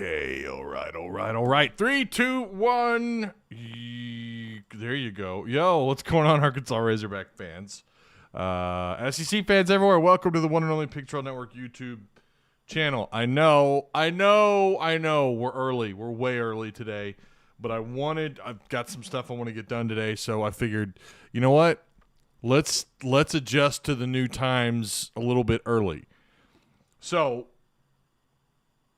Okay, all right. 3, 2, 1. There you go. Yo, what's going on, Arkansas Razorback fans? SEC fans everywhere, welcome to the one and only Pig Trail Network YouTube channel. I know. We're early. We're way early today, but I've got some stuff I want to get done today, so I figured, you know what? Let's adjust to the new times a little bit early. So,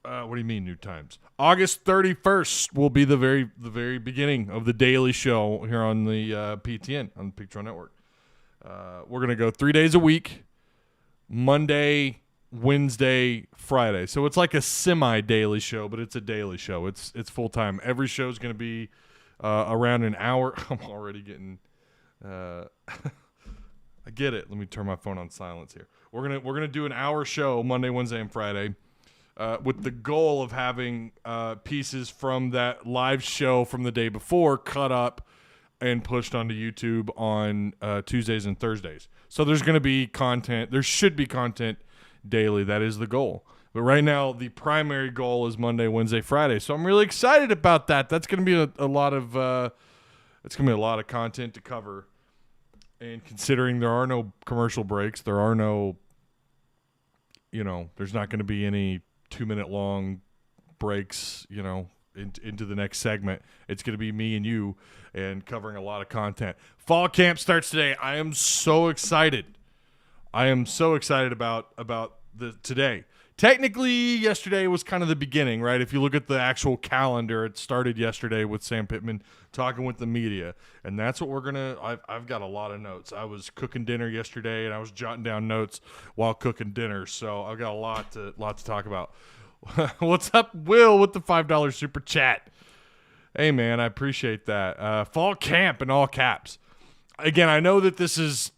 what do you mean new times? August 31st will be the very beginning of the daily show here on the PTN, on the Pig Trail Network. We're going to go 3 days a week, Monday, Wednesday, Friday. So it's like a semi-daily show, but it's a daily show. It's full-time. Every show is going to be around an hour. I'm already getting I get it. Let me turn my phone on silence here. We're gonna do an hour show Monday, Wednesday, and Friday, with the goal of having pieces from that live show from the day before cut up and pushed onto YouTube on Tuesdays and Thursdays. So there's going to be content. There should be content daily. That is the goal. But right now, the primary goal is Monday, Wednesday, Friday. So I'm really excited about that. That's going to be a lot of content to cover. And considering there are no commercial breaks, there are no, there's not going to be any 2-minute long breaks, into the next segment. It's going to be me and you and covering a lot of content. Fall camp starts today. I am so excited. About today. Technically, yesterday was kind of the beginning, right? If you look at the actual calendar, it started yesterday with Sam Pittman talking with the media, and that's what we're gonna. I've got a lot of notes. I was cooking dinner yesterday, and I was jotting down notes while cooking dinner, so I've got a lot to talk about. What's up, Will, with the $5 super chat? Hey, man, I appreciate that. Fall camp in all caps. Again, I know that this is.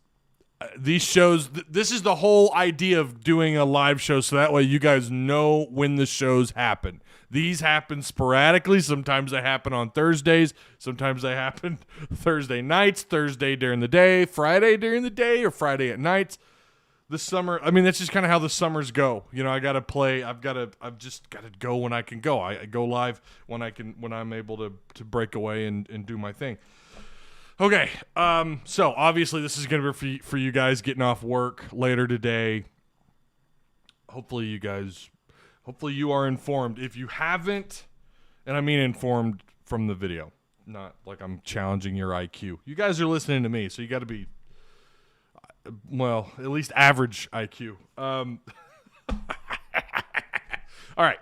These shows, this is the whole idea of doing a live show, so that way you guys know when the shows happen. These happen sporadically. Sometimes they happen on Thursdays. Sometimes they happen Thursday nights, Thursday during the day, Friday during the day, or Friday at nights. The summer, that's just kind of how the summers go. I got to play. I've just got to go when I can go. I go live when I'm able to break away and do my thing. Okay, so obviously this is going to be for you guys getting off work later today. Hopefully you are informed. If you haven't, and I mean informed from the video, not like I'm challenging your IQ. You guys are listening to me, so you got to be, at least average IQ. All right,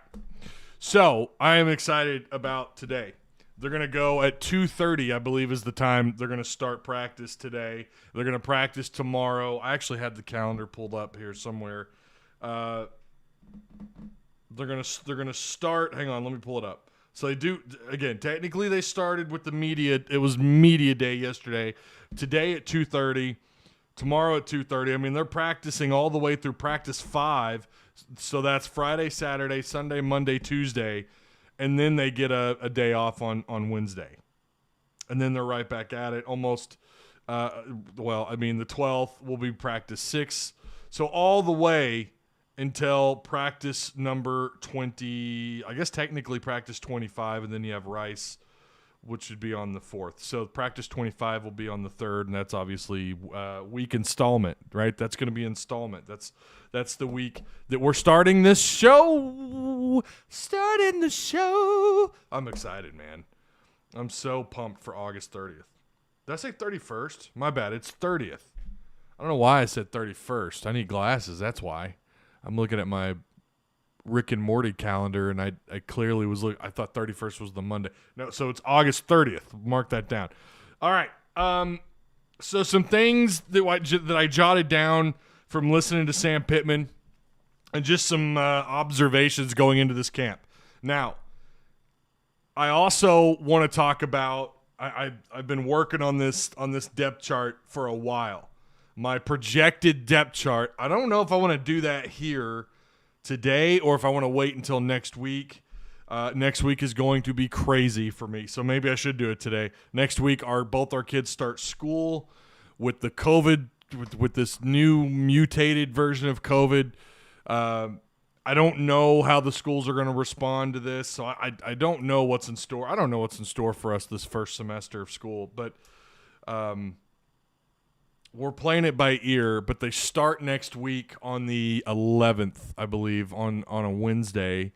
so I am excited about today. They're going to go at 2:30, I believe, is the time they're going to start practice today. They're going to practice tomorrow. I actually had the calendar pulled up here somewhere. They're going to start. Hang on, let me pull it up. So they do, again, technically they started with the media. It was media day yesterday. Today at 2:30. Tomorrow at 2:30. They're practicing all the way through practice 5. So that's Friday, Saturday, Sunday, Monday, Tuesday. And then they get a day off on Wednesday. And then they're right back at it almost. The 12th will be practice 6. So all the way until practice number 20, I guess technically practice 25, and then you have Rice, which should be on the 4th. So practice 25 will be on the 3rd, and that's obviously week installment, right? That's going to be installment. That's the week that we're starting this show. Starting the show. I'm excited, man. I'm so pumped for August 30th. Did I say 31st? My bad. It's 30th. I don't know why I said 31st. I need glasses. That's why. I'm looking at my Rick and Morty calendar, and I clearly was I thought 31st was the Monday. No, so it's August 30th. Mark that down. All right. So some things that I jotted down from listening to Sam Pittman, and just some observations going into this camp. Now, I also want to talk about. I've been working on this depth chart for a while. My projected depth chart. I don't know if I want to do that here today or if I want to wait until next week. Next week is going to be crazy for me, so maybe I should do it today. Next week, both our kids start school with the COVID, with this new mutated version of COVID. I don't know how the schools are going to respond to this, so I don't know what's in store. I don't know what's in store for us this first semester of school, but we're playing it by ear. But they start next week on the 11th, I believe, on a Wednesday.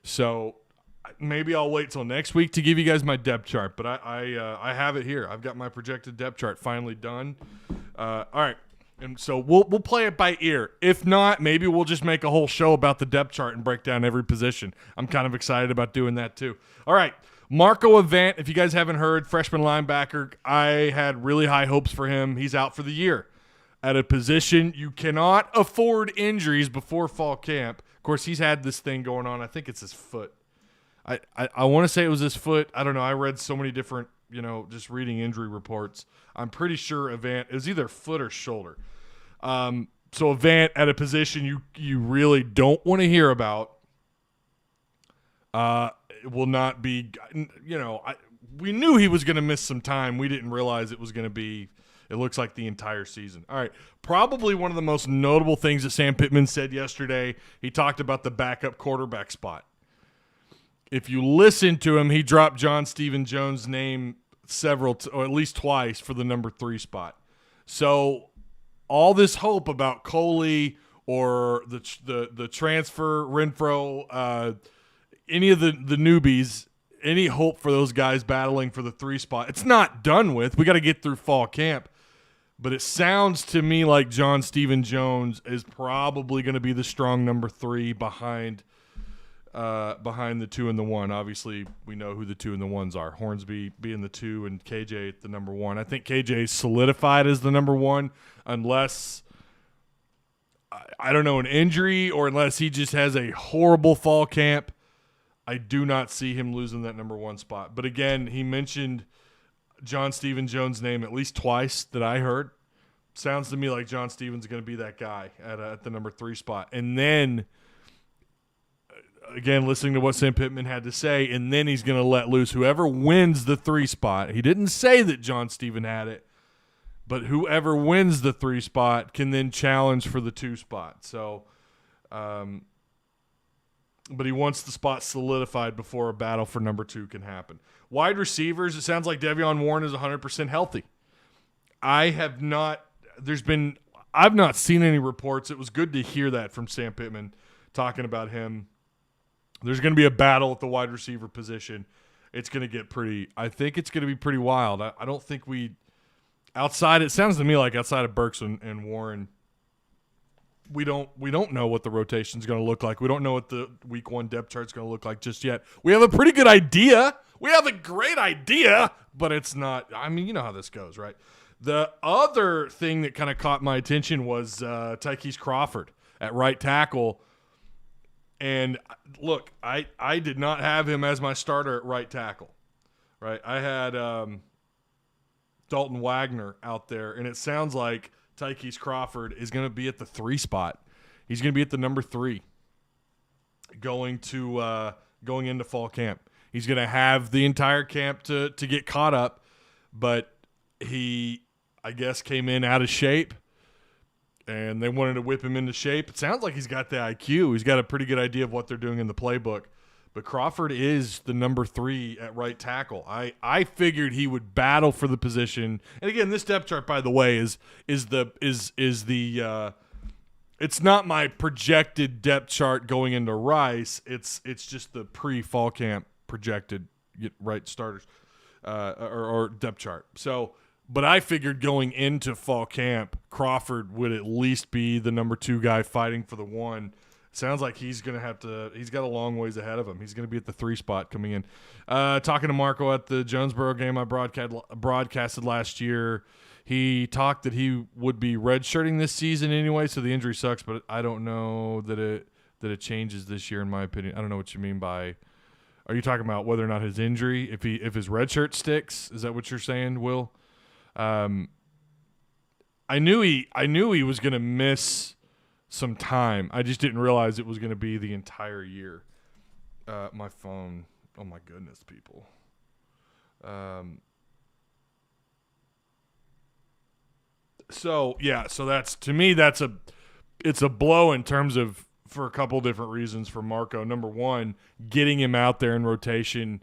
So maybe I'll wait till next week to give you guys my depth chart. But I have it here. I've got my projected depth chart finally done. All right. And so we'll play it by ear. If not, maybe we'll just make a whole show about the depth chart and break down every position. I'm kind of excited about doing that too. All right, Marco Avant, if you guys haven't heard, freshman linebacker, I had really high hopes for him. He's out for the year at a position you cannot afford injuries before fall camp. Of course, he's had this thing going on. I think it's his foot. I want to say it was his foot. I don't know. I read so many different, just reading injury reports. I'm pretty sure Avant, it was either foot or shoulder. So Avant at a position you really don't want to hear about. It will not be, we knew he was going to miss some time. We didn't realize it was going to be, it looks like the entire season. All right. Probably one of the most notable things that Sam Pittman said yesterday, he talked about the backup quarterback spot. If you listen to him, he dropped John Stephen Jones' name or at least twice for the number 3 spot. So all this hope about Coley or the transfer, Renfro, any of the newbies, any hope for those guys battling for the 3 spot, it's not done with. We got to get through fall camp. But it sounds to me like John Stephen Jones is probably going to be the strong number 3 behind the 2 and the 1. Obviously, we know who the 2 and the 1s are. Hornsby being the 2 and KJ at the number 1. I think KJ is solidified as the number 1 unless, I don't know, an injury or unless he just has a horrible fall camp. I do not see him losing that number 1 spot. But again, he mentioned John Stephen Jones' name at least twice that I heard. Sounds to me like John Stephen's going to be that guy at the number 3 spot. And then again, listening to what Sam Pittman had to say, and then he's going to let loose whoever wins the 3 spot. He didn't say that John Stephen had it, but whoever wins the 3 spot can then challenge for the 2 spot. So, but he wants the spot solidified before a battle for number 2 can happen. Wide receivers, it sounds like De'Vion Warren is 100% healthy. I've not seen any reports. It was good to hear that from Sam Pittman talking about him. There's going to be a battle at the wide receiver position. It's going to get I think it's going to be pretty wild. I don't think it sounds to me like outside of Burks and Warren, we don't know what the rotation is going to look like. We don't know what the week 1 depth chart is going to look like just yet. We have a pretty good idea. We have a great idea, but it's not, you know how this goes, right? The other thing that kind of caught my attention was Tykees Crawford at right tackle. And look, I did not have him as my starter at right tackle, right? I had Dalton Wagner out there, and it sounds like Tykees Crawford is going to be at the 3 spot. He's going to be at the number 3 going into fall camp. He's going to have the entire camp to get caught up, but he, I guess, came in out of shape. And they wanted to whip him into shape. It sounds like he's got the IQ. He's got a pretty good idea of what they're doing in the playbook. But Crawford is the number 3 at right tackle. I figured he would battle for the position. And again, this depth chart, by the way, is the it's not my projected depth chart going into Rice. It's just the pre-fall camp projected right starters or depth chart. So. But I figured going into fall camp, Crawford would at least be the number 2 guy fighting for the 1. Sounds like he's going to have to – he's got a long ways ahead of him. He's going to be at the 3 spot coming in. Talking to Marco at the Jonesboro game I broadcasted last year, he talked that he would be redshirting this season anyway, so the injury sucks, but I don't know that it changes this year in my opinion. I don't know what you mean by – are you talking about whether or not his injury, if his redshirt sticks? Is that what you're saying, Will? I knew he was going to miss some time. I just didn't realize it was going to be the entire year. My phone. Oh my goodness, people. So that's, to me, it's a blow in terms of for a couple different reasons for Marco. Number one, getting him out there in rotation,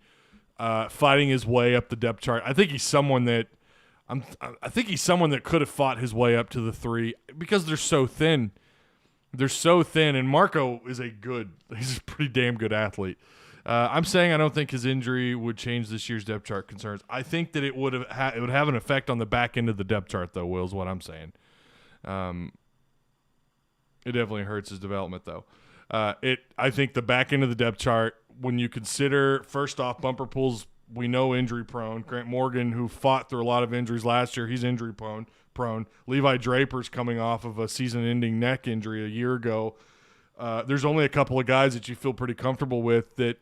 fighting his way up the depth chart. I think he's someone that could have fought his way up to the 3 because they're so thin. They're so thin, and Marco is he's a pretty damn good athlete. I'm saying I don't think his injury would change this year's depth chart concerns. I think that it would have an effect on the back end of the depth chart, though, Will, is what I'm saying. It definitely hurts his development, though. I think the back end of the depth chart, when you consider, first off, Bumper Pool's, we know, injury-prone. Grant Morgan, who fought through a lot of injuries last year, he's injury-prone. Levi Draper's coming off of a season-ending neck injury a year ago. There's only a couple of guys that you feel pretty comfortable with that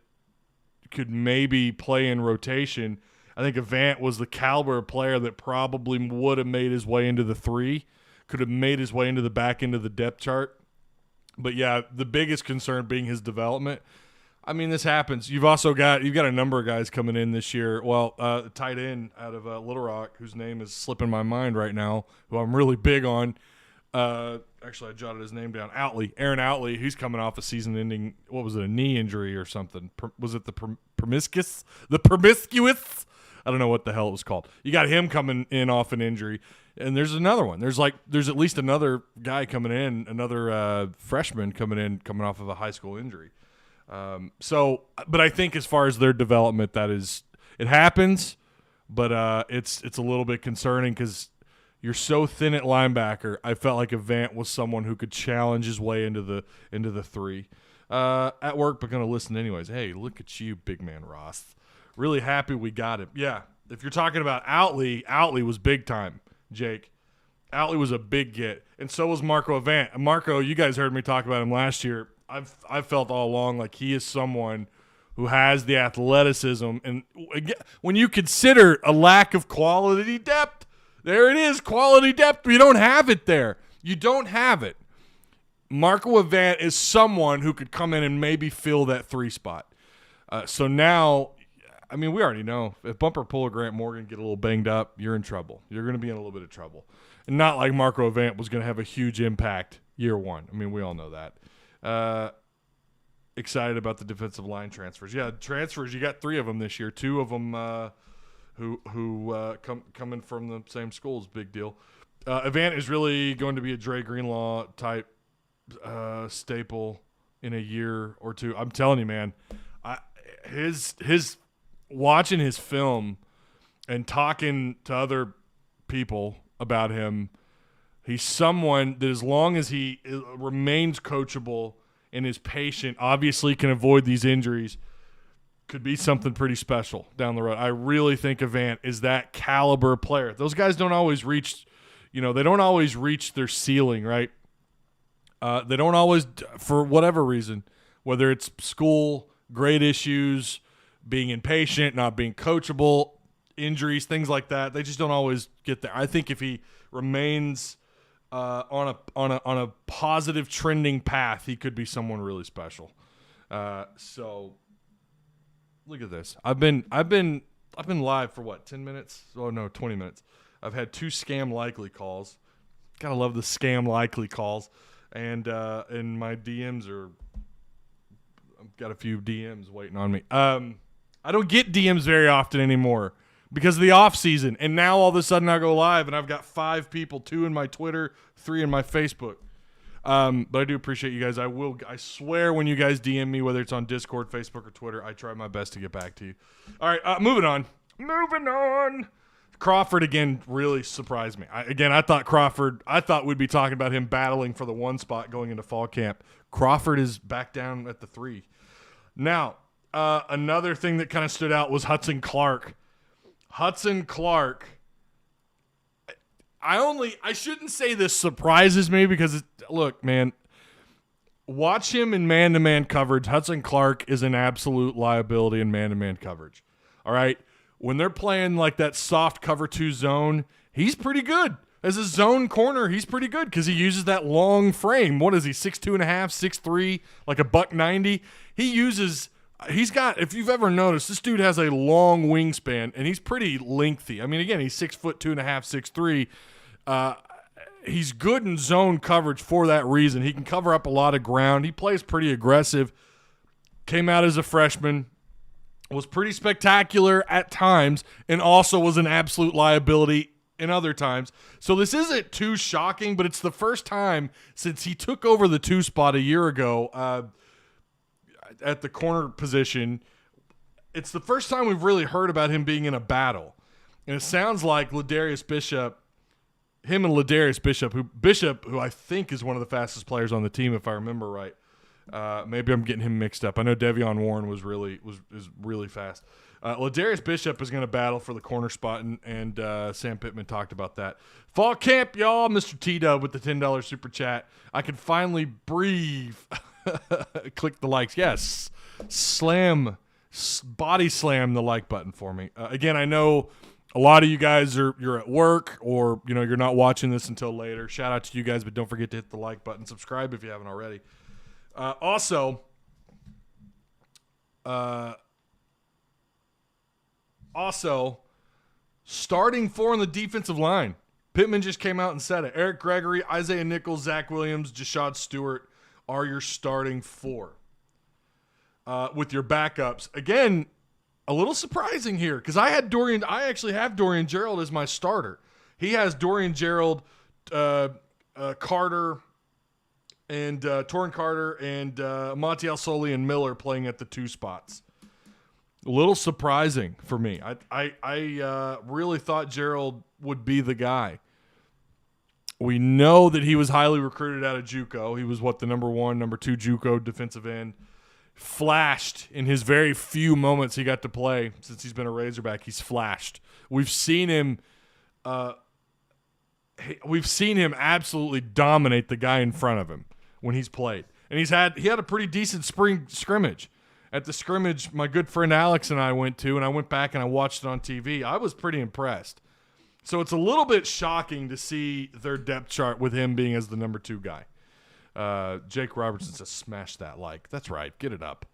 could maybe play in rotation. I think Avant was the caliber of player that probably would have made his way into the 3, could have made his way into the back end of the depth chart. But, yeah, the biggest concern being his development. I mean, this happens. You've got a number of guys coming in this year. Well, tight end out of Little Rock, whose name is slipping my mind right now, who I'm really big on. Actually, I jotted his name down. Aaron Outley. He's coming off a season-ending, what was it, a knee injury or something? Was it the promiscuous? The promiscuous? I don't know what the hell it was called. You got him coming in off an injury. And there's another one. There's at least another guy coming in, another freshman coming off of a high school injury. But I think as far as their development, it happens, but it's a little bit concerning because you're so thin at linebacker. I felt like Avant was someone who could challenge his way into the 3. At work, but going to listen anyways. Hey, look at you, big man Ross. Really happy we got him. Yeah, if you're talking about Outley was big time, Jake. Outley was a big get, and so was Marco Avant. And Marco, you guys heard me talk about him last year. I've felt all along like he is someone who has the athleticism, and when you consider a lack of quality depth, there it is, quality depth. You don't have it there. You don't have it. Marco Avant is someone who could come in and maybe fill that 3 spot. So now, I mean, we already know if Bumper Pool or Grant Morgan get a little banged up, you're in trouble. You're going to be in a little bit of trouble. And not like Marco Avant was going to have a huge impact year 1. I mean, we all know that. Excited about the defensive line transfers. Yeah, transfers. You got 3 of them this year. 2 of them who coming from the same schools. Big deal. Avant is really going to be a Dre Greenlaw type staple in a year or 2. I'm telling you, man. His watching his film and talking to other people about him. He's someone that, as long as he remains coachable and is patient, obviously can avoid these injuries, could be something pretty special down the road. I really think Avant is that caliber player. Those guys don't always reach, they don't always reach their ceiling, right? They don't always, for whatever reason, whether it's school, grade issues, being impatient, not being coachable, injuries, things like that. They just don't always get there. I think if he remains on a positive trending path, he could be someone really special. So look at this. I've been live for what, 10 minutes? Oh no, 20 minutes. I've had 2 scam likely calls. Gotta love the scam likely calls. And my DMs I've got a few DMs waiting on me. I don't get DMs very often anymore because of the off season. And now all of a sudden I go live and I've got 5 people, 2 in my Twitter, 3 in my Facebook. But I do appreciate you guys. I swear when you guys DM me, whether it's on Discord, Facebook, or Twitter, I try my best to get back to you. All right, moving on. Crawford, again, really surprised me. I thought we'd be talking about him battling for the 1 spot going into fall camp. Crawford is back down at the 3. Now, another thing that kind of stood out was Hudson Clark. I shouldn't say this surprises me because, look, man, watch him in man-to-man coverage. Hudson Clark is an absolute liability in man-to-man coverage. All right? When they're playing like that soft cover 2 zone, he's pretty good. As a zone corner, he's pretty good because he uses that long frame. What is he, 6'2.5", 6'3", like a $190? He's got, if you've ever noticed, this dude has a long wingspan, and he's pretty lengthy. I mean, again, he's 6'2.5", 6'3". he's good in zone coverage for that reason. He can cover up a lot of ground. He plays pretty aggressive. Came out as a freshman, was pretty spectacular at times, and also was an absolute liability in other times. So this isn't too shocking, but it's the first time since he took over the 2 spot a year ago at the corner position. It's the first time we've really heard about him being in a battle. And it sounds like Ladarius Bishop, him and Ladarius Bishop, who I think is one of the fastest players on the team, if I remember right. Maybe I'm getting him mixed up. I know Devion Warren is really fast. Ladarius Bishop is going to battle for the corner spot, and Sam Pittman talked about that. Fall camp, y'all. Mr. T-Dub with the $10 super chat. I can finally breathe. Click the likes. Yes. Body slam the like button for me. Again, I know a lot of you guys you're at work, or you're not watching this until later. Shout out to you guys, but don't forget to hit the like button. Subscribe if you haven't already. Also, starting 4 on the defensive line. Pittman just came out and said it. Eric Gregory, Isaiah Nichols, Zach Williams, Jashad Stewart are your starting 4. With your backups. Again, a little surprising here because I actually have Dorian Gerald as my starter. He has Dorian Gerald, Carter, and Torrin Carter, and Montiel Soley and Miller playing at the 2 spots. A little surprising for me. I really thought Gerald would be the guy. We know that he was highly recruited out of JUCO. He was the number 1, number 2 JUCO defensive end. Flashed in his very few moments he got to play since he's been a Razorback. He's flashed. We've seen him absolutely dominate the guy in front of him when he's played. And he had a pretty decent spring scrimmage. At the scrimmage my good friend Alex and I went to, and I went back and I watched it on TV. I was pretty impressed. So it's a little bit shocking to see their depth chart with him being as the number 2 guy. Jake Robertson says, smash that like. That's right. Get it up.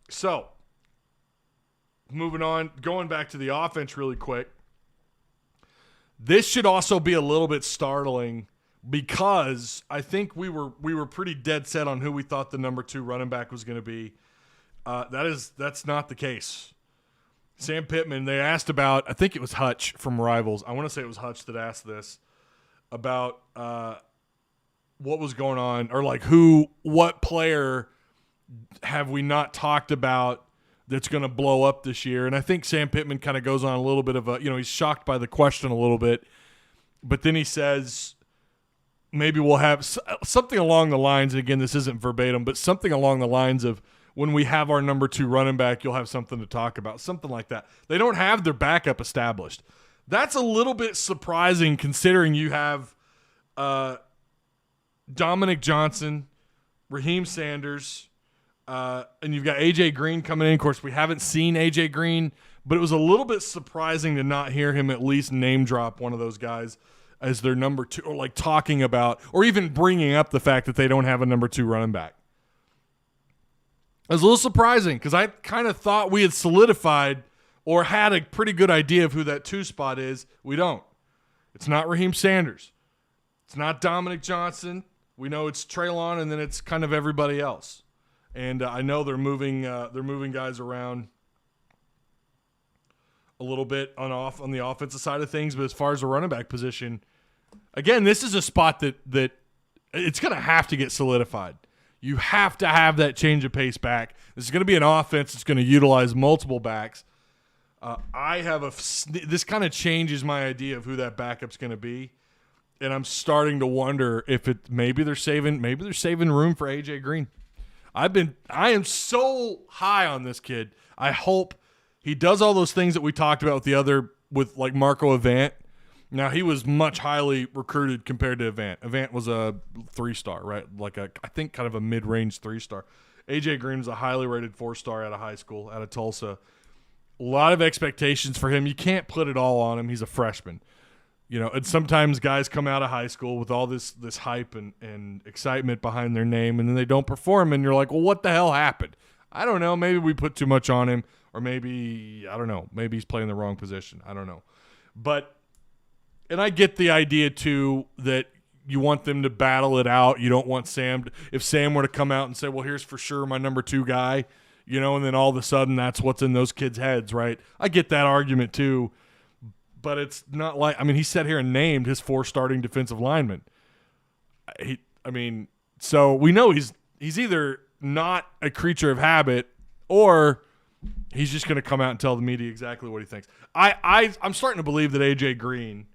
So, moving on, going back to the offense really quick. This should also be a little bit startling because I think we were pretty dead set on who we thought the number 2 running back was going to be. That's not the case. Sam Pittman, they asked about, I think it was Hutch from Rivals. I want to say it was Hutch that asked this. About what was going on, or what player have we not talked about that's going to blow up this year? And I think Sam Pittman kind of goes on a little bit of he's shocked by the question a little bit, but then he says maybe we'll have something along the lines, and again, this isn't verbatim, but something along the lines of when we have our number 2 running back, you'll have something to talk about, something like that. They don't have their backup established. That's a little bit surprising considering you have Dominic Johnson, Raheem Sanders, and you've got A.J. Green coming in. Of course, we haven't seen A.J. Green, but it was a little bit surprising to not hear him at least name drop one of those guys as their number 2, or talking about, or even bringing up the fact that they don't have a number 2 running back. It was a little surprising because I kind of thought we had solidified or had a pretty good idea of who that 2 spot is. We don't. It's not Raheem Sanders. It's not Dominic Johnson. We know it's Treylon, and then it's kind of everybody else. And I know they're moving guys around a little bit on the offensive side of things. But as far as the running back position, again, this is a spot that it's going to have to get solidified. You have to have that change of pace back. This is going to be an offense that's going to utilize multiple backs. This kind of changes my idea of who that backup's going to be, and I'm starting to wonder if maybe they're saving room for AJ Green. I am so high on this kid. I hope he does all those things that we talked about with Marco Avant. Now, he was much highly recruited compared to Avant. Avant was a 3-star, right? I think kind of a mid-range 3-star. AJ Green was a highly rated 4-star out of high school, out of Tulsa. A lot of expectations for him. You can't put it all on him. He's a freshman. And sometimes guys come out of high school with all this hype and excitement behind their name, and then they don't perform, and you're like, well, what the hell happened? I don't know. Maybe we put too much on him, or maybe, I don't know. Maybe he's playing the wrong position. I don't know. But And I get the idea, too, that you want them to battle it out. You don't want Sam – if Sam were to come out and say, well, here's for sure my number 2 guy, and then all of a sudden that's what's in those kids' heads, right? I get that argument, too. But it's not like – he sat here and named his 4 starting defensive linemen. So we know he's either not a creature of habit or he's just going to come out and tell the media exactly what he thinks. I'm starting to believe that A.J. Green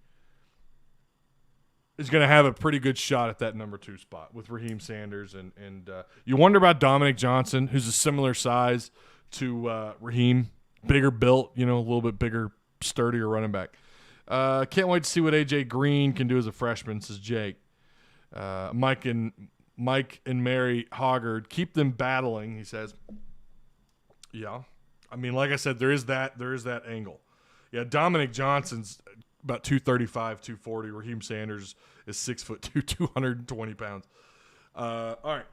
is going to have a pretty good shot at that number 2 spot with Raheem Sanders. And you wonder about Dominic Johnson, who's a similar size to Raheem, bigger built, a little bit bigger, sturdier running back. Can't wait to see what A.J. Green can do as a freshman, says Jake. Mike and Mary Hoggard, keep them battling, he says. Yeah. Like I said, there is that angle. Yeah, Dominic Johnson's about 235, 240. Raheem Sanders is 6'2", 220 pounds. All right.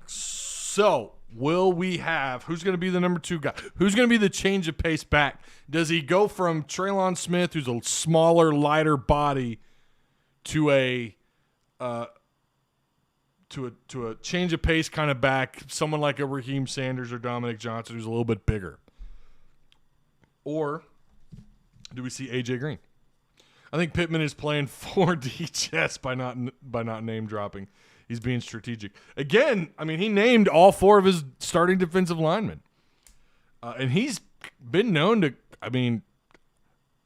So, will we have – who's going to be the number 2 guy? Who's going to be the change of pace back? Does he go from Treylon Smith, who's a smaller, lighter body, to a change of pace kind of back, someone like a Raheem Sanders or Dominic Johnson who's a little bit bigger? Or do we see A.J. Green? I think Pittman is playing 4D chess by not name dropping. He's being strategic. Again, he named all 4 of his starting defensive linemen. And he's been known to,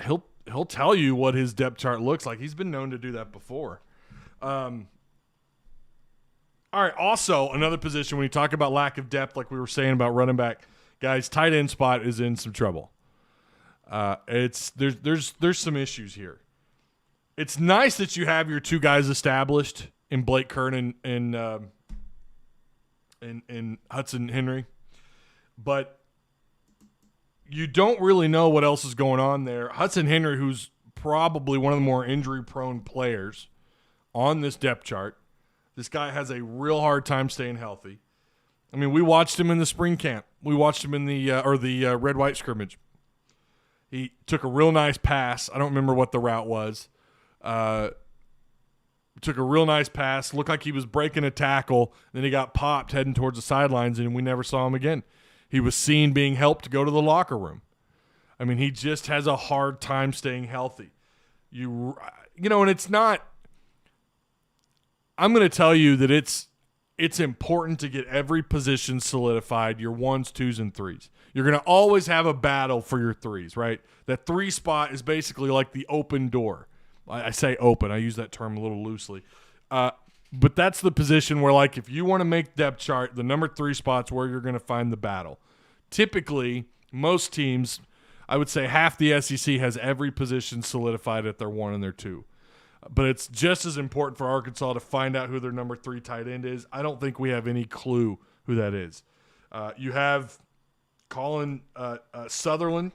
he'll tell you what his depth chart looks like. He's been known to do that before. All right, also another position when you talk about lack of depth, like we were saying about running back, guys, tight end spot is in some trouble. There's some issues here. It's nice that you have your 2 guys established in Blake Kern and Hudson Henry, but you don't really know what else is going on there. Hudson Henry, who's probably one of the more injury-prone players on this depth chart, this guy has a real hard time staying healthy. We watched him in the spring camp. We watched him in the red-white scrimmage. He took a real nice pass. I don't remember what the route was. Took a real nice pass. Looked like he was breaking a tackle. Then he got popped heading towards the sidelines, and we never saw him again. He was seen being helped to go to the locker room. He just has a hard time staying healthy. And it's not – I'm going to tell you that it's important to get every position solidified, your 1s, 2s, and 3s. You're going to always have a battle for your 3s, right? That 3 spot is basically like the open door. I say open. I use that term a little loosely. But that's the position where, if you want to make depth chart, the number 3 spot's where you're going to find the battle. Typically, most teams, I would say half the SEC has every position solidified at their 1 and their 2. But it's just as important for Arkansas to find out who their number 3 tight end is. I don't think we have any clue who that is. You have Colin Sutherland,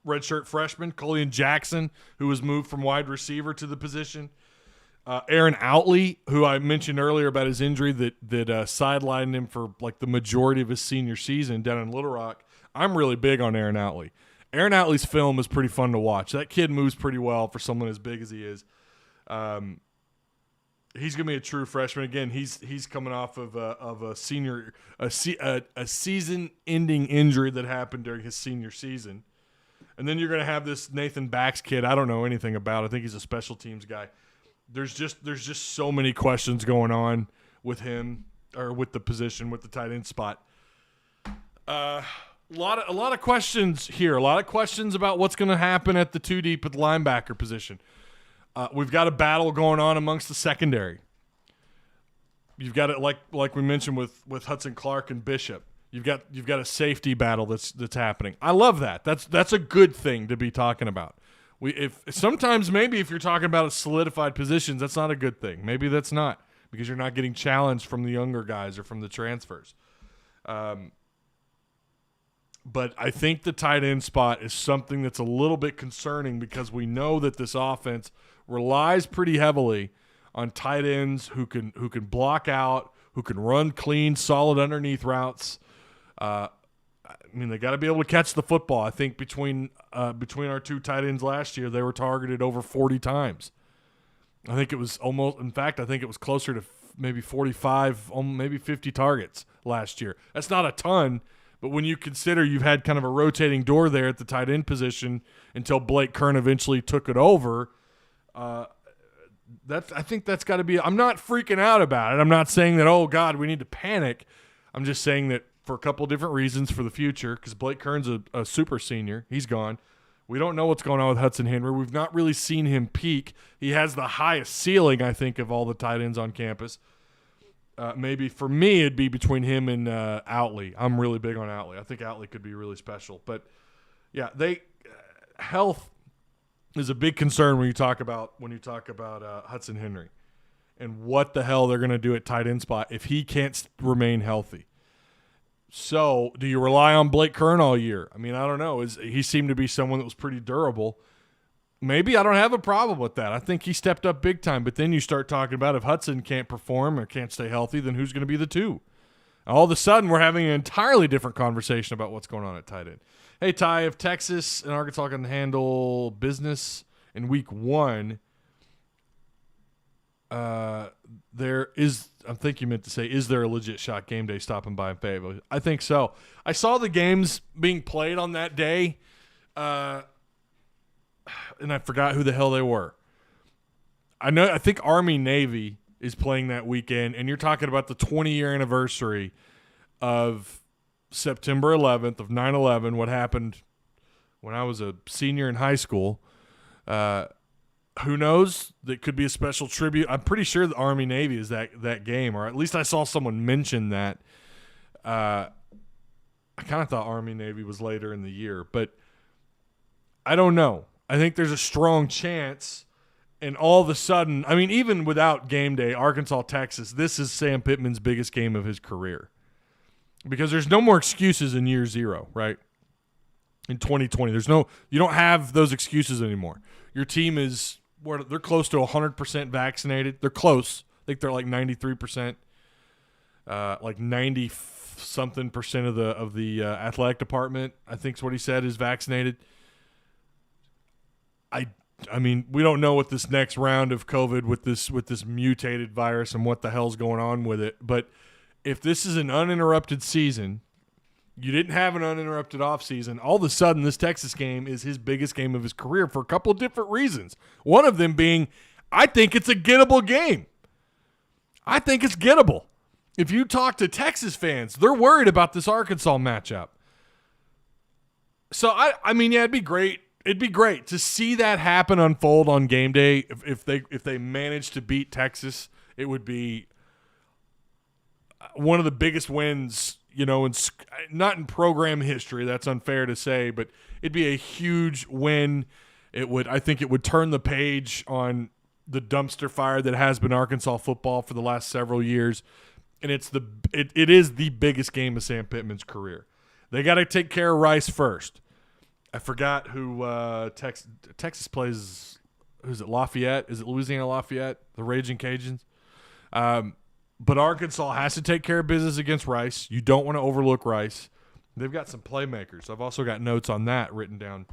redshirt freshman, Colin Jackson, who was moved from wide receiver to the position. Aaron Outley, who I mentioned earlier about his injury that sidelined him for the majority of his senior season down in Little Rock. I'm really big on Aaron Outley. Aaron Outley's film is pretty fun to watch. That kid moves pretty well for someone as big as he is. He's going to be a true freshman. Again, he's coming off of a season-ending injury that happened during his senior season. And then you're going to have this Nathan Bax kid I don't know anything about. I think he's a special teams guy. There's just so many questions going on with him or with the position, with the tight end spot. A lot of questions here. A lot of questions about what's going to happen at the 2 deep at the linebacker position. We've got a battle going on amongst the secondary. You've got it like we mentioned with Hudson Clark and Bishop. You've got a safety battle that's happening. I love that. That's a good thing to be talking about. If sometimes maybe if you're talking about solidified positions, that's not a good thing. Maybe that's not because you're not getting challenged from the younger guys or from the transfers. But I think the tight end spot is something that's a little bit concerning because we know that this offense relies pretty heavily on tight ends who can block out, who can run clean, solid underneath routes. mean, they got to be able to catch the football. I think between our two tight ends last year, they were targeted over 40 times. I think it was almost – in fact, I think it was closer to maybe 45, maybe 50 targets last year. That's not a ton, but when you consider you've had kind of a rotating door there at the tight end position until Blake Kern eventually took it over, I think that's got to be – I'm not freaking out about it. I'm not saying that, oh, God, we need to panic. I'm just saying that for a couple of different reasons for the future, because Blake Kern's a super senior. He's gone. We don't know what's going on with Hudson Henry. We've not really seen him peak. He has the highest ceiling, I think, of all the tight ends on campus. Maybe for me, it'd be between him and Outley. I'm really big on Outley. I think Outley could be really special. But, yeah, health is a big concern when you talk about Hudson Henry and what the hell they're going to do at tight end spot if he can't remain healthy. So, do you rely on Blake Kern all year? I mean, I don't know. He seemed to be someone that was pretty durable. Maybe I don't have a problem with that. I think he stepped up big time. But then you start talking about if Hudson can't perform or can't stay healthy, then who's going to be the two? All of a sudden, we're having an entirely different conversation about what's going on at tight end. Hey, Ty, if Texas and Arkansas can handle business in week 1, I think you meant to say, is there a legit shot game day stopping by in Fayetteville? I think so. I saw the games being played on that day, and I forgot who the hell they were. I think Army-Navy is playing that weekend, and you're talking about the 20-year anniversary of September 11th of 9/11, what happened when I was a senior in high school. Who knows? That could be a special tribute. I'm pretty sure the Army-Navy is that game, or at least I saw someone mention that. I kind of thought Army-Navy was later in the year, but I don't know. I think there's a strong chance, and all of a sudden, I mean, even without game day, Arkansas, Texas, this is Sam Pittman's biggest game of his career. Because there's no more excuses in year 0, right? In 2020, you don't have those excuses anymore. Your team is they're close to 100% vaccinated. They're close. I think they're like 93%, like 90-something% of the athletic department, I think is what he said, is vaccinated. I mean, we don't know what this next round of COVID with this mutated virus and what the hell's going on with it. But if this is an uninterrupted season, you didn't have an uninterrupted offseason, all of a sudden this Texas game is his biggest game of his career for a couple of different reasons. One of them being, I think it's a gettable game. I think it's gettable. If you talk to Texas fans, they're worried about this Arkansas matchup. So, I mean, yeah, it'd be great. It'd be great to see that happen, unfold on game day. If they manage to beat Texas, it would be one of the biggest wins, you know, not in program history. That's unfair to say, but it'd be a huge win. I think it would turn the page on the dumpster fire that has been Arkansas football for the last several years, and it is the biggest game of Sam Pittman's career. They got to take care of Rice first. I forgot who Texas plays. Who's it? Lafayette? Is it Louisiana Lafayette? The Raging Cajuns. But Arkansas has to take care of business against Rice. You don't want to overlook Rice. They've got some playmakers. I've also got notes on that written down.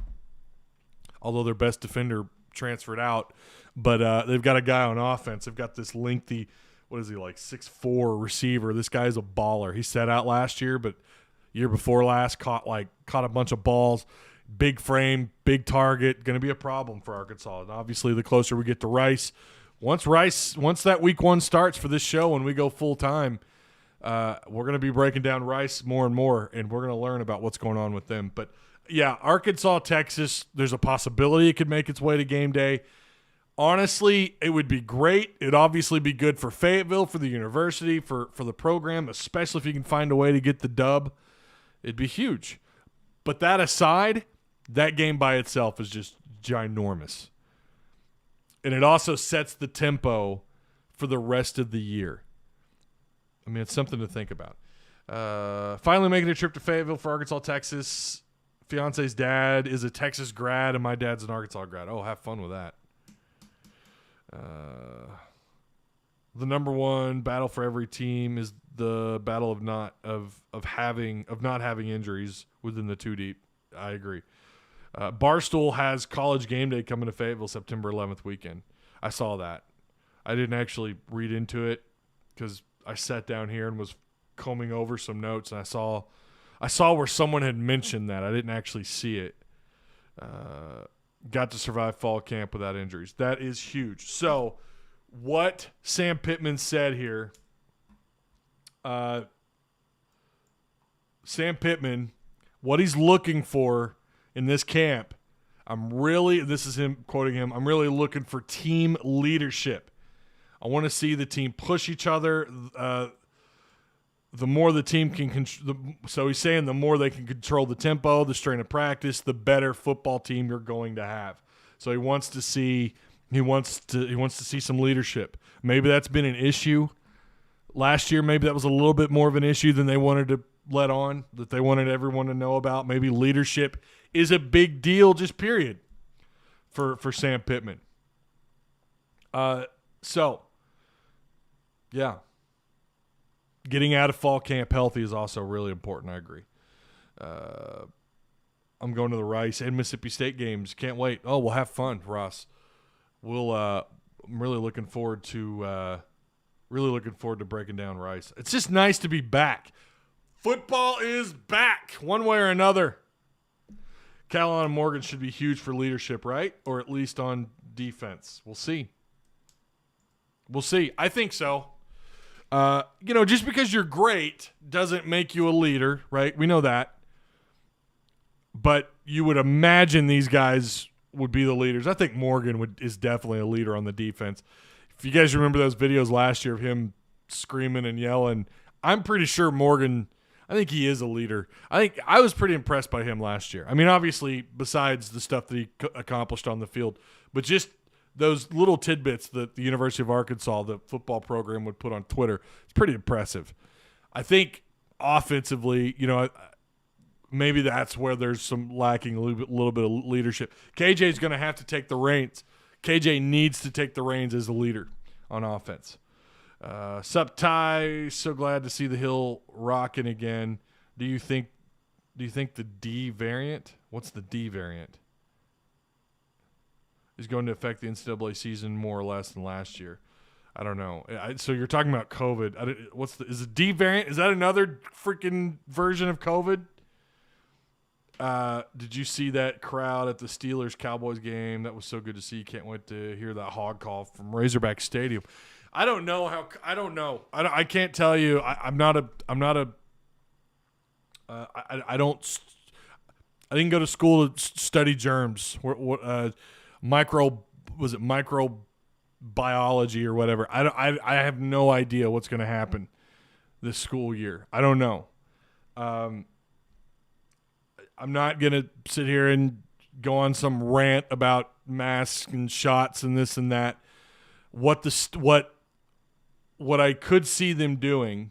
Although their best defender transferred out, but they've got a guy on offense. They've got this lengthy, what is he, like 6'4" receiver. This guy's a baller. He sat out last year, but year before last caught a bunch of balls. Big frame, big target, going to be a problem for Arkansas. And obviously, the closer we get to Rice, once that week 1 starts for this show and we go full time, we're going to be breaking down Rice more and more, and we're going to learn about what's going on with them. But yeah, Arkansas, Texas, there's a possibility it could make its way to game day. Honestly, it would be great. It'd obviously be good for Fayetteville, for the university, for the program, especially if you can find a way to get the dub. It'd be huge. But that aside, that game by itself is just ginormous. And it also sets the tempo for the rest of the year. I mean, it's something to think about. Finally making a trip to Fayetteville for Arkansas, Texas. Fiance's dad is a Texas grad, and my dad's an Arkansas grad. Oh, have fun with that. The number one battle for every team is the battle of not having injuries within the 2 deep. I agree. Barstool has College Game Day coming to Fayetteville September 11th weekend. I saw that. I didn't actually read into it because I sat down here and was combing over some notes, and I saw where someone had mentioned that. I didn't actually see it. Got to survive fall camp without injuries. That is huge. So what Sam Pittman said here, Sam Pittman, what he's looking for in this camp, this is him quoting him, I'm really looking for team leadership. I want to see the team push each other. The more the team can so he's saying the more they can control the tempo, the strain of practice, the better football team you're going to have. So he wants to see some leadership. Maybe that's been an issue last year. Maybe that was a little bit more of an issue than they wanted to let on, that they wanted everyone to know about. Maybe leadership is a big deal, just period, for Sam Pittman. So yeah. Getting out of fall camp healthy is also really important. I agree. I'm going to the Rice and Mississippi State games. Can't wait. Oh, we'll have fun, Ross. I'm really looking forward to breaking down Rice. It's just nice to be back. Football is back, one way or another. Carolina Morgan should be huge for leadership, right? Or at least on defense. We'll see. I think so. Just because you're great doesn't make you a leader, right? We know that. But you would imagine these guys would be the leaders. I think Morgan is definitely a leader on the defense. If you guys remember those videos last year of him screaming and yelling, I'm pretty sure Morgan, I think he is a leader. I was pretty impressed by him last year. I mean, obviously, besides the stuff that he accomplished on the field, but just those little tidbits that the University of Arkansas, the football program, would put on Twitter, it's pretty impressive. I think offensively, maybe that's where there's some lacking a little bit of leadership. KJ's going to have to take the reins. KJ needs to take the reins as a leader on offense. Sup Ty, so glad to see the Hill rocking again. Do you think the D variant? What's the D variant? Is going to affect the NCAA season more or less than last year? I don't know. So you're talking about COVID. Is the D variant? Is that another freaking version of COVID? Did you see that crowd at the Steelers-Cowboys game? That was so good to see. Can't wait to hear that hog call from Razorback Stadium. I don't know. I can't tell you. I didn't go to school to study germs. Microbiology or whatever. I have no idea what's going to happen this school year. I don't know. I'm not going to sit here and go on some rant about masks and shots and this and that. What I could see them doing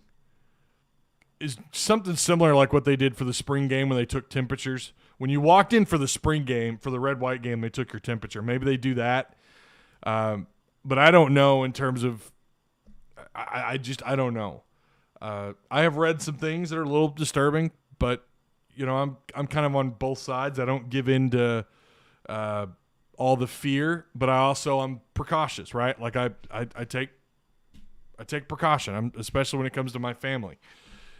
is something similar like what they did for the spring game when they took temperatures. When you walked in for the spring game, for the red-white game, they took your temperature. Maybe they do that. But I don't know in terms of I don't know. I have read some things that are a little disturbing, but I'm kind of on both sides. I don't give in to all the fear, but I'm precautious, right? Like I take precaution, especially when it comes to my family.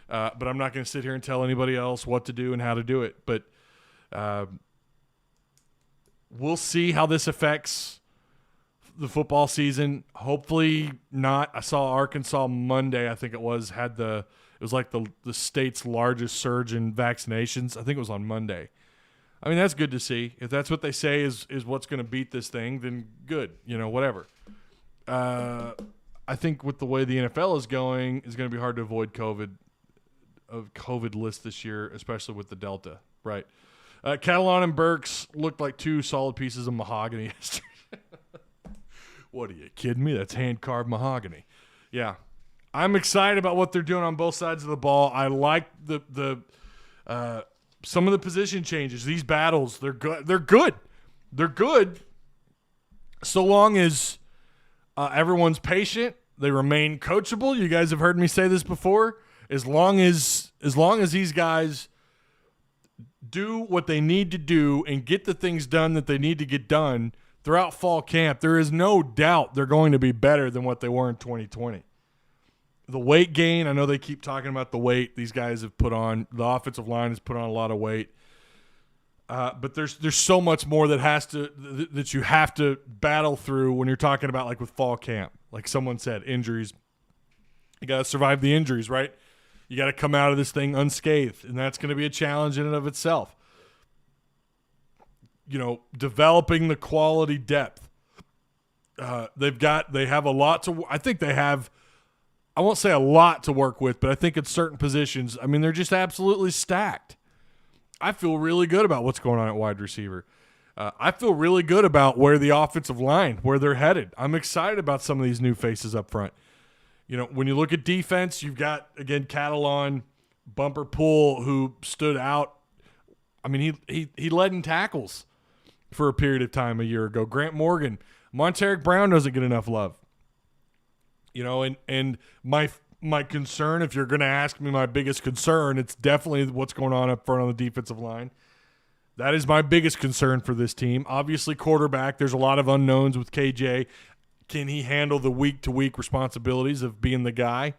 But I'm not going to sit here and tell anybody else what to do and how to do it. But we'll see how this affects the football season. Hopefully not. I saw Arkansas Monday, I think it was like the state's largest surge in vaccinations. I think it was on Monday. I mean, that's good to see. If that's what they say is what's going to beat this thing, then good. Whatever. I think with the way the NFL is going, it's going to be hard to avoid COVID list this year, especially with the Delta. Right. Catalan and Burks looked like two solid pieces of mahogany yesterday. What are you kidding me? That's hand-carved mahogany. Yeah. I'm excited about what they're doing on both sides of the ball. I like the some of the position changes. These battles, they're good. They're good so long as everyone's patient They remain coachable. You guys have heard me say this before. As long as these guys do what they need to do and get the things done that they need to get done throughout fall camp, there is no doubt they're going to be better than what they were in 2020. The weight gain, I know they keep talking about the weight these guys have put on. The offensive line has put on a lot of weight. But there's so much more that you have to battle through when you're talking about, like, with fall camp. Like someone said, injuries. You got to survive the injuries, right? You got to come out of this thing unscathed, and that's going to be a challenge in and of itself. You know, developing the quality depth. They have a lot to. I think they have. I won't say a lot to work with, but I think at certain positions, I mean, they're just absolutely stacked. I feel really good about what's going on at wide receiver. I feel really good about where the offensive line, where they're headed. I'm excited about some of these new faces up front. You know, when you look at defense, you've got, again, Catalon, Bumper Pool, who stood out. I mean, he led in tackles for a period of time a year ago. Grant Morgan. Monteric Brown doesn't get enough love. You know, and my concern, if you're going to ask me my biggest concern, it's definitely what's going on up front on the defensive line. That is my biggest concern for this team. Obviously, quarterback, there's a lot of unknowns with KJ. Can he handle the week-to-week responsibilities of being the guy?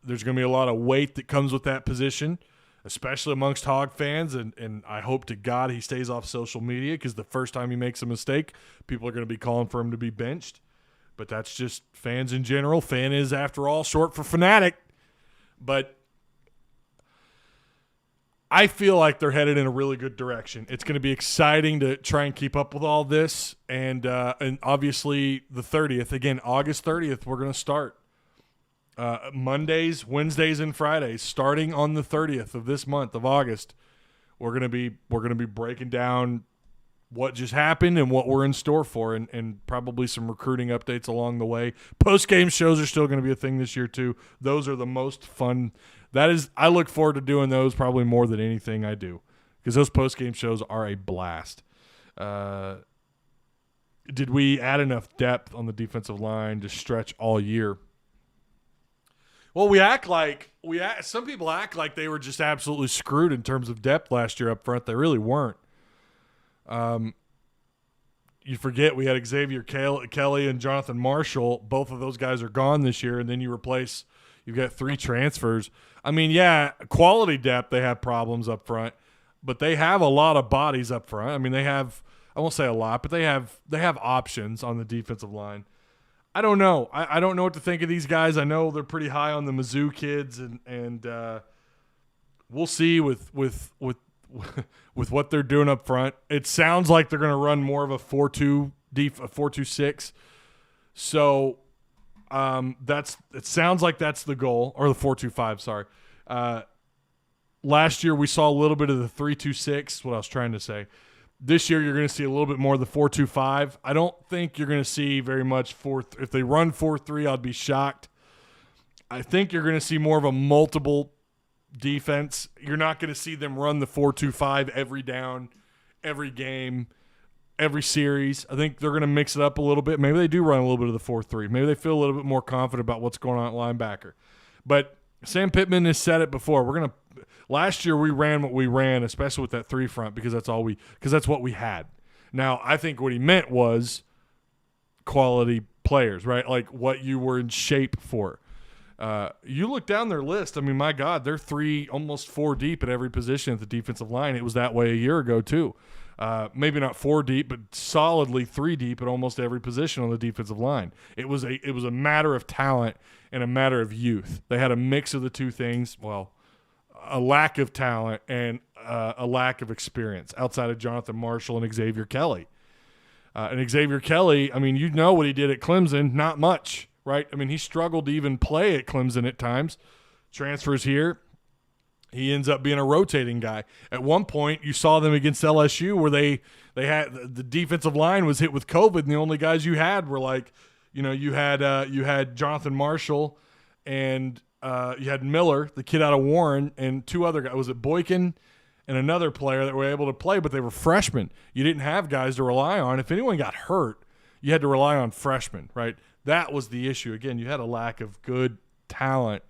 There's going to be a lot of weight that comes with that position, especially amongst Hog fans, and I hope to God he stays off social media, because the first time he makes a mistake, people are going to be calling for him to be benched. But that's just fans in general. Fan is, after all, short for fanatic. But I feel like they're headed in a really good direction. It's going to be exciting to try and keep up with all this. And obviously the 30th, again, August 30th, we're going to start. Mondays, Wednesdays, and Fridays, starting on the 30th of this month of August. We're going to be breaking down what just happened and what we're in store for, and probably some recruiting updates along the way. Post-game shows are still going to be a thing this year too. Those are the most fun. I look forward to doing those probably more than anything I do, because those post-game shows are a blast. Did we add enough depth on the defensive line to stretch all year? Well, some people act like they were just absolutely screwed in terms of depth last year up front. They really weren't. You forget we had Xavier Kelly and Jonathan Marshall. Both of those guys are gone this year, and then you've got 3 transfers. I mean, yeah, quality depth, they have problems up front, but they have a lot of bodies up front. I mean, I won't say a lot, but they have options on the defensive line. I don't know. I don't know what to think of these guys. I know they're pretty high on the Mizzou kids, and we'll see with what they're doing up front. It sounds like they're going to run more of a 4-2 a 4-2-6. So it sounds like that's the goal, or the 4-2-5. Sorry. Last year we saw a little bit of the 3-2-6. What I was trying to say. This year you're going to see a little bit more of the 4-2-5. I don't think you're going to see very much if they run 4-3. I'd be shocked. I think you're going to see more of a multiple defense. You're not going to see them run the 4-2-5 every down, every game, every series. I think they're going to mix it up a little bit. Maybe they do run a little bit of the 4-3. Maybe they feel a little bit more confident about what's going on at linebacker. But Sam Pittman has said it before. Last year we ran what we ran, especially with that 3 front, because that's what we had. Now, I think what he meant was quality players, right? Like what you were in shape for. You look down their list. I mean, my God, they're 3, almost 4 deep at every position at the defensive line. It was that way a year ago too. Maybe not 4 deep, but solidly 3 deep at almost every position on the defensive line. It was a matter of talent and a matter of youth. They had a mix of the two things. Well, a lack of talent and a lack of experience outside of Jonathan Marshall and Xavier Kelly. And Xavier Kelly, I mean, you know what he did at Clemson, not much. Right? I mean, he struggled to even play at Clemson at times. Transfers here. He ends up being a rotating guy. At one point, you saw them against LSU where they had the defensive line was hit with COVID, and the only guys you had were you had Jonathan Marshall and you had Miller, the kid out of Warren, and 2 other guys. Was it Boykin and another player that were able to play, but they were freshmen. You didn't have guys to rely on. If anyone got hurt, you had to rely on freshmen, right? That was the issue. Again, you had a lack of good talent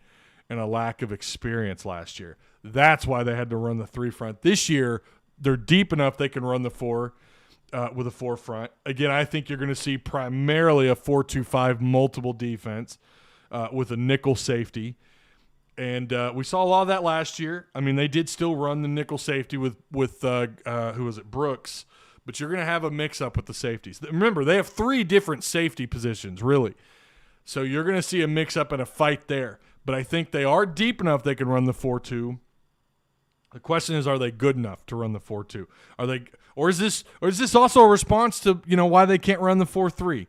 and a lack of experience last year. That's why they had to run the 3 front. This year, they're deep enough they can run the 4 with a 4 front. Again, I think you're going to see primarily a 4-2-5 multiple defense with a nickel safety. And we saw a lot of that last year. I mean, they did still run the nickel safety with who was it, Brooks. But you're going to have a mix-up with the safeties. Remember, they have 3 different safety positions, really. So you're going to see a mix-up and a fight there. But I think they are deep enough they can run the 4-2. The question is, are they good enough to run the 4-2? Are they, or is this also a response to why they can't run the 4-3?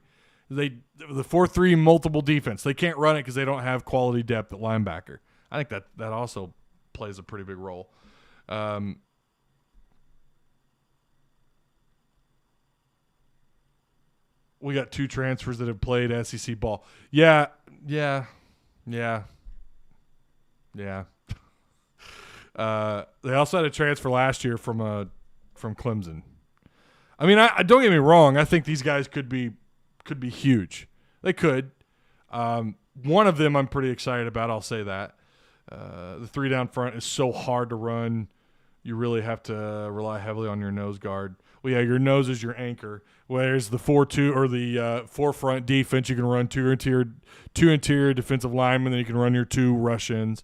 The 4-3 multiple defense. They can't run it because they don't have quality depth at linebacker. I think that also plays a pretty big role. We got 2 transfers that have played SEC ball. Yeah. They also had a transfer last year from Clemson. I mean, I don't get me wrong. I think these guys could be huge. They could. One of them I'm pretty excited about. I'll say that. The 3 down front is so hard to run. You really have to rely heavily on your nose guard. Well, yeah, your nose is your anchor. Whereas the 4-2 or the 4 front defense, you can run 2 interior defensive linemen, then you can run your 2 rush-ins.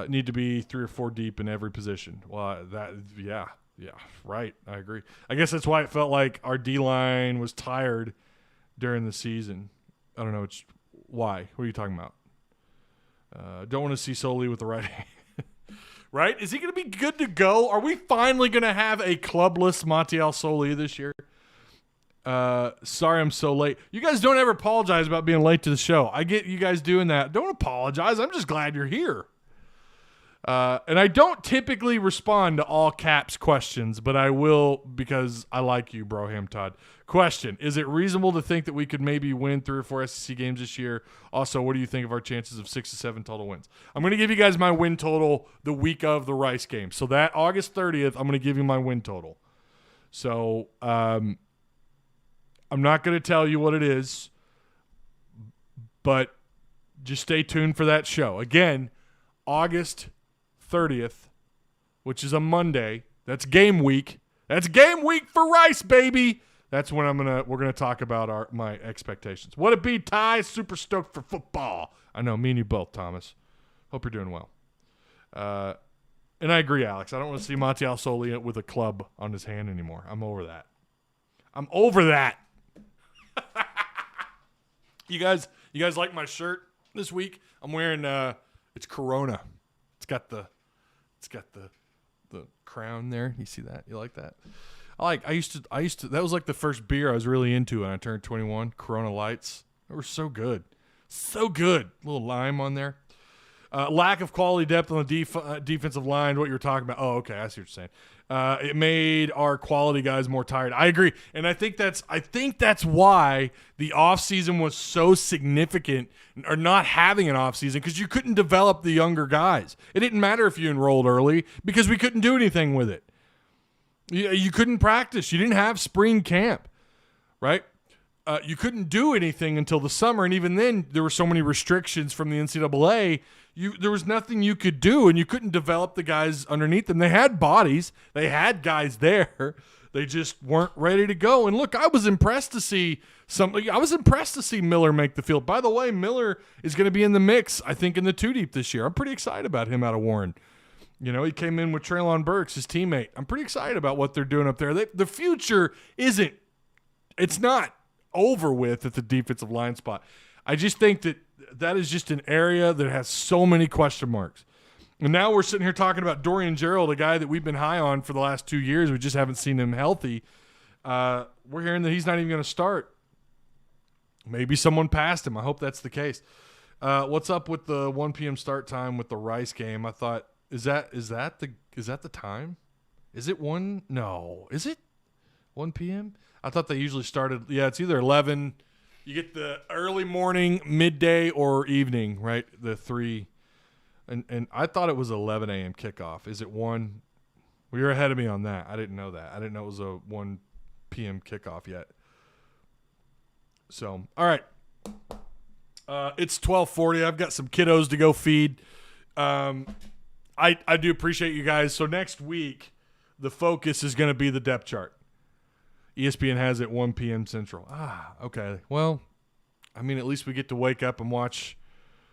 Need to be 3 or 4 deep in every position. Well, right. I agree. I guess that's why it felt like our D-line was tired during the season. I don't know. Why? What are you talking about? Don't want to see Soli with the right hand. Right? Is he going to be good to go? Are we finally going to have a clubless Mathew Soli this year? Sorry I'm so late. You guys don't ever apologize about being late to the show. I get you guys doing that. Don't apologize. I'm just glad you're here. And I don't typically respond to all caps questions, but I will because I like you, Broham Todd. Question, is it reasonable to think that we could maybe win 3 or 4 SEC games this year? Also, what do you think of our chances of 6 to 7 total wins? I'm going to give you guys my win total the week of the Rice game. So that August 30th, I'm going to give you my win total. So I'm not going to tell you what it is, but just stay tuned for that show. Again, August 30th, which is a Monday. That's game week. That's game week for Rice, baby. That's when we're gonna talk about my expectations. What it be, Ty? Super stoked for football. I know, me and you both, Thomas. Hope you're doing well. And I agree, Alex. I don't want to see Mathew Soli with a club on his hand anymore. I'm over that. You guys like my shirt this week? I'm wearing it's Corona. It's got the crown there. You see that? You like that? I used to that was like the first beer I was really into when I turned 21. Corona Lights. They were so good. So good. A little lime on there. Lack of quality depth on the defensive line, what you're talking about. Oh, okay. I see what you're saying. It made our quality guys more tired. I agree. And I think that's why the offseason was so significant, or not having an offseason, because you couldn't develop the younger guys. It didn't matter if you enrolled early because we couldn't do anything with it. You couldn't practice. You didn't have spring camp, right? You couldn't do anything until the summer, and even then there were so many restrictions from the NCAA. There was nothing you could do, and you couldn't develop the guys underneath them. They had bodies. They had guys there. They just weren't ready to go. And look, I was impressed to see Miller make the field. By the way, Miller is going to be in the mix, I think, in the 2-deep this year. I'm pretty excited about him out of Warren. You know, he came in with Treylon Burks, his teammate. I'm pretty excited about what they're doing up there. The future it's not over with at the defensive line spot. I just think that is just an area that has so many question marks. And now we're sitting here talking about Dorian Gerald, a guy that we've been high on for the last 2 years. We just haven't seen him healthy. We're hearing that he's not even going to start. Maybe someone passed him. I hope that's the case. What's up with the 1 p.m. start time with the Rice game? I thought, is that the time? Is it 1? No. Is it 1 p.m.? I thought they usually started. Yeah, it's either 11. You get the early morning, midday, or evening, right? The 3. And I thought it was 11 a.m. kickoff. Is it 1? Well, you're ahead of me on that. I didn't know that. I didn't know it was a 1 p.m. kickoff yet. So, all right. It's 12:40. I've got some kiddos to go feed. I do appreciate you guys. So next week, the focus is going to be the depth chart. ESPN has it 1 p.m. Central. Okay. Well, I mean, at least we get to wake up and watch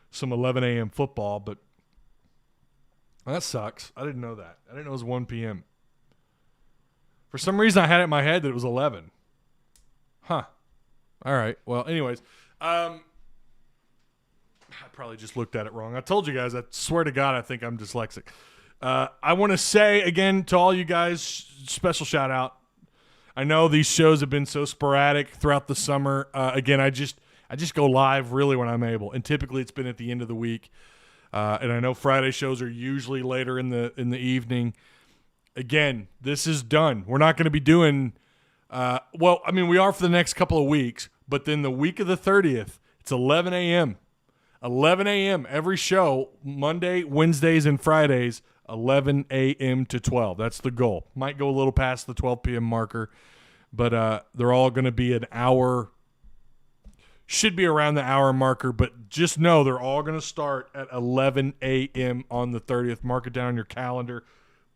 some 11 a.m. football, but that sucks. I didn't know that. I didn't know it was 1 p.m. For some reason, I had it in my head that it was 11. Huh. All right. Well, anyways, I probably just looked at it wrong. I told you guys, I swear to God, I think I'm dyslexic. I want to say, again, to all you guys, special shout out. I know these shows have been so sporadic throughout the summer. Again, I just go live really when I'm able, and typically it's been at the end of the week. And I know Friday shows are usually later in the evening. Again, this is done. We're not going to be doing well, I mean, we are for the next couple of weeks, but then the week of the 30th, it's 11 a.m. 11 a.m. every show, Monday, Wednesdays, and Fridays, 11 a.m. to 12. That's the goal. Might go a little past the 12 p.m. marker, but they're all going to be an hour. Should be around the hour marker, but just know they're all going to start at 11 a.m. on the 30th. Mark it down on your calendar.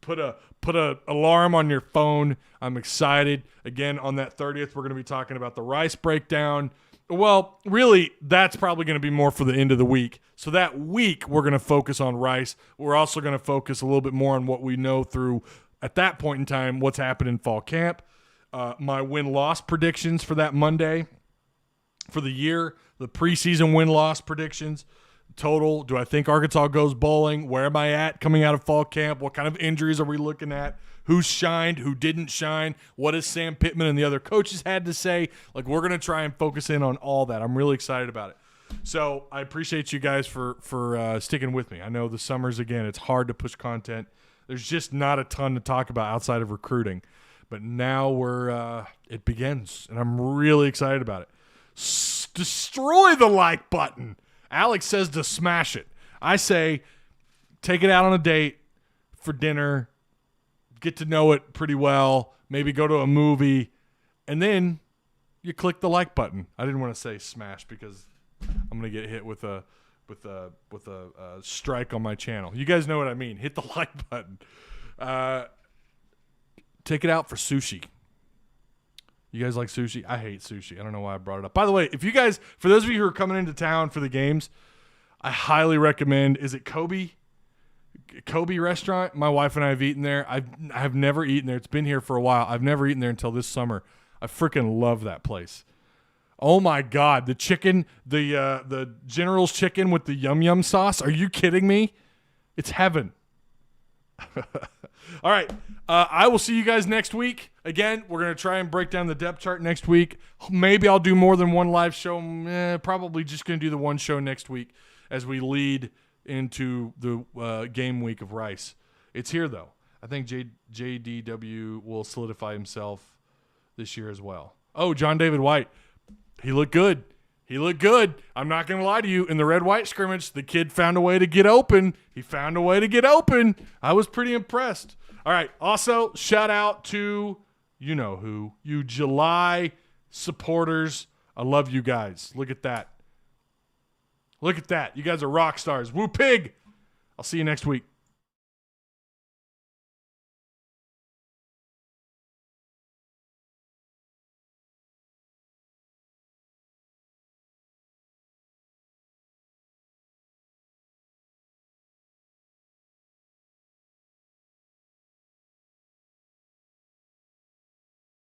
Put a alarm on your phone. I'm excited. Again, on that 30th, we're going to be talking about the Rice breakdown. Well, really, that's probably going to be more for the end of the week. So that week, we're going to focus on Rice. We're also going to focus a little bit more on what we know through, at that point in time, what's happened in fall camp. My win-loss predictions for that Monday for the year, the preseason win-loss predictions. Total, do I think Arkansas goes bowling? Where am I at coming out of fall camp? What kind of injuries are we looking at? Who shined? Who didn't shine? What has Sam Pittman and the other coaches had to say? Like, we're going to try and focus in on all that. I'm really excited about it. So I appreciate you guys for sticking with me. I know the summers, again, it's hard to push content. There's just not a ton to talk about outside of recruiting. But now it begins, and I'm really excited about it. Destroy the like button. Alex says to smash it. I say take it out on a date for dinner, get to know it pretty well, maybe go to a movie, and then you click the like button. I didn't want to say smash because I'm going to get hit with a strike on my channel. You guys know what I mean. Hit the like button. Take it out for sushi. You guys like sushi? I hate sushi. I don't know why I brought it up. By the way, if you guys, for those of you who are coming into town for the games, I highly recommend, is it Kobe? Kobe restaurant? My wife and I have eaten there. I have never eaten there. It's been here for a while. I've never eaten there until this summer. I freaking love that place. Oh my God. The chicken, the General's chicken with the yum yum sauce. Are you kidding me? It's heaven. All right. I will see you guys next week. Again, we're going to try and break down the depth chart next week. Maybe I'll do more than one live show. Probably just going to do the one show next week as we lead into the game week of Rice. It's here, though. I think JDW will solidify himself this year as well. Oh, John David White. He looked good. He looked good. I'm not going to lie to you. In the red-white scrimmage, the kid found a way to get open. He found a way to get open. I was pretty impressed. All right. Also, shout out to you know who. You July supporters. I love you guys. Look at that. Look at that. You guys are rock stars. Woo pig. I'll see you next week.